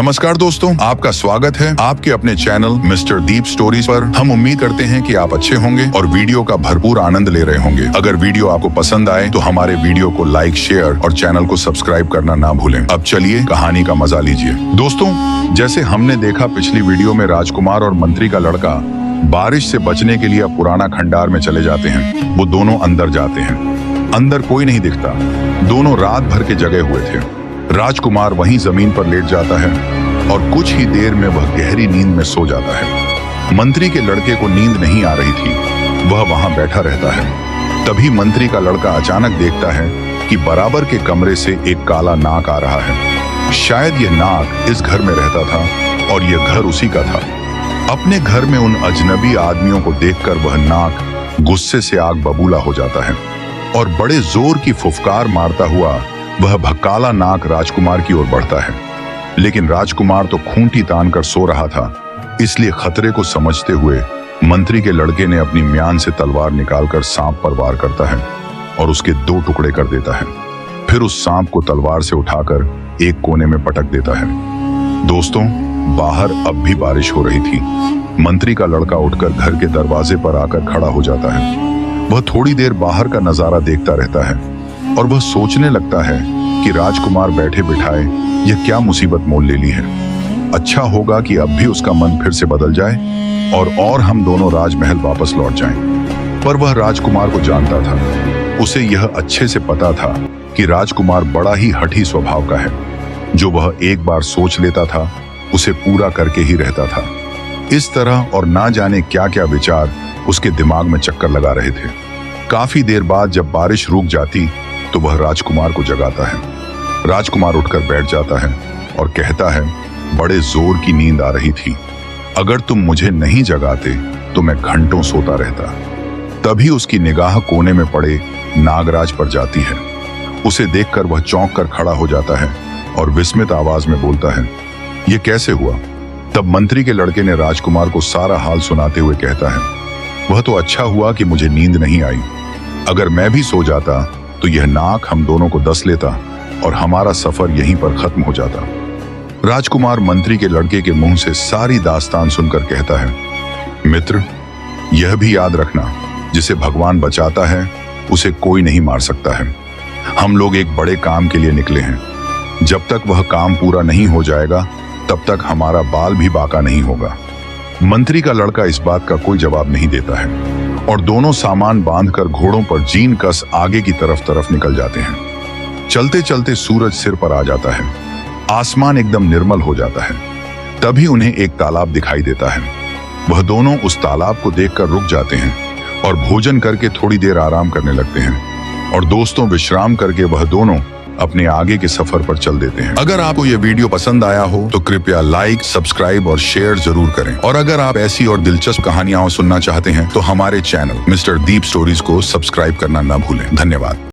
नमस्कार दोस्तों, आपका स्वागत है आपके अपने चैनल मिस्टर दीप स्टोरीज पर। हम उम्मीद करते हैं कि आप अच्छे होंगे और वीडियो का भरपूर आनंद ले रहे होंगे। अगर वीडियो आपको पसंद आए तो हमारे वीडियो को लाइक, शेयर और चैनल को सब्सक्राइब करना ना भूलें। अब चलिए कहानी का मजा लीजिए। दोस्तों, जैसे हमने देखा पिछली वीडियो में राजकुमार और मंत्री का लड़का बारिश से बचने के लिए पुराना खंडार में चले जाते हैं। वो दोनों अंदर जाते हैं। अंदर कोई नहीं दिखता। दोनों रात भर के जगे हुए थे। राजकुमार वहीं जमीन पर लेट जाता है और कुछ ही देर में वह गहरी नींद में सो जाता है। मंत्री के लड़के को नींद नहीं आ रही थी। वह वहां बैठा रहता है। तभी मंत्री का लड़का अचानक देखता है कि बराबर के कमरे से एक काला नाग आ रहा है। शायद यह नाग इस घर में रहता था और यह घर उसी का था। अपने घर में उन अजनबी आदमियों को देखकर वह नाग गुस्से से आग बबूला हो जाता है और बड़े जोर की फुफकार मारता हुआ वह भकाला नाग राजकुमार की ओर बढ़ता है। लेकिन राजकुमार तो खूंटी तान कर सो रहा था, इसलिए खतरे को समझते हुए मंत्री के लड़के ने अपनी म्यान से तलवार निकालकर सांप पर वार करता है और उसके 2 टुकड़े कर देता है। फिर उस सांप को तलवार से उठाकर एक कोने में पटक देता है। दोस्तों, बाहर अब भी बारिश हो रही थी। मंत्री का लड़का उठकर घर के दरवाजे पर आकर खड़ा हो जाता है। वह थोड़ी देर बाहर का नजारा देखता रहता है और वह सोचने लगता है कि राजकुमार बैठे बिठाए यह क्या मुसीबत मोल ले ली है। अच्छा होगा कि अब भी उसका मन फिर से बदल जाए और हम दोनों राजमहल वापस लौट जाएं। पर वह राजकुमार को जानता था। उसे यह अच्छे से पता था कि राजकुमार बड़ा ही हठी स्वभाव का है। जो वह एक बार सोच लेता था उसे पूरा करके ही रहता था। इस तरह और ना जाने क्या क्या विचार उसके दिमाग में चक्कर लगा रहे थे। काफी देर बाद जब बारिश रुक जाती तो वह राजकुमार को जगाता है। राजकुमार उठकर बैठ जाता है और कहता है, बड़े जोर की नींद आ रही थी। अगर तुम मुझे नहीं जगाते तो मैं घंटों सोता रहता। तभी उसकी निगाह कोने में पड़े नागराज पर जाती है। उसे देखकर वह चौंक कर खड़ा हो जाता है और विस्मित आवाज में बोलता है, यह कैसे हुआ? तब मंत्री के लड़के ने राजकुमार को सारा हाल सुनाते हुए कहता है, वह तो अच्छा हुआ कि मुझे नींद नहीं आई। अगर मैं भी सो जाता तो यह नाग हम दोनों को डस लेता और हमारा सफर यहीं पर खत्म हो जाता। राजकुमार मंत्री के लड़के के मुंह से सारी दास्तान सुनकर कहता है, मित्र, यह भी याद रखना, जिसे भगवान बचाता है उसे कोई नहीं मार सकता है। हम लोग एक बड़े काम के लिए निकले हैं। जब तक वह काम पूरा नहीं हो जाएगा तब तक हमारा बाल भी बाका नहीं होगा। मंत्री का लड़का इस बात का कोई जवाब नहीं देता है और दोनों सामान बांधकर घोड़ों पर जीन कस आगे की तरफ निकल जाते हैं। चलते चलते सूरज सिर पर आ जाता है। आसमान एकदम निर्मल हो जाता है। तभी उन्हें एक तालाब दिखाई देता है। वह दोनों उस तालाब को देखकर रुक जाते हैं और भोजन करके थोड़ी देर आराम करने लगते हैं। और दोस्तों, विश्राम करके वह दोनों अपने आगे के सफर पर चल देते हैं। अगर आपको यह वीडियो पसंद आया हो तो कृपया लाइक, सब्सक्राइब और शेयर जरूर करें। और अगर आप ऐसी और दिलचस्प कहानियां सुनना चाहते हैं तो हमारे चैनल मिस्टर दीप स्टोरीज को सब्सक्राइब करना ना भूलें। धन्यवाद।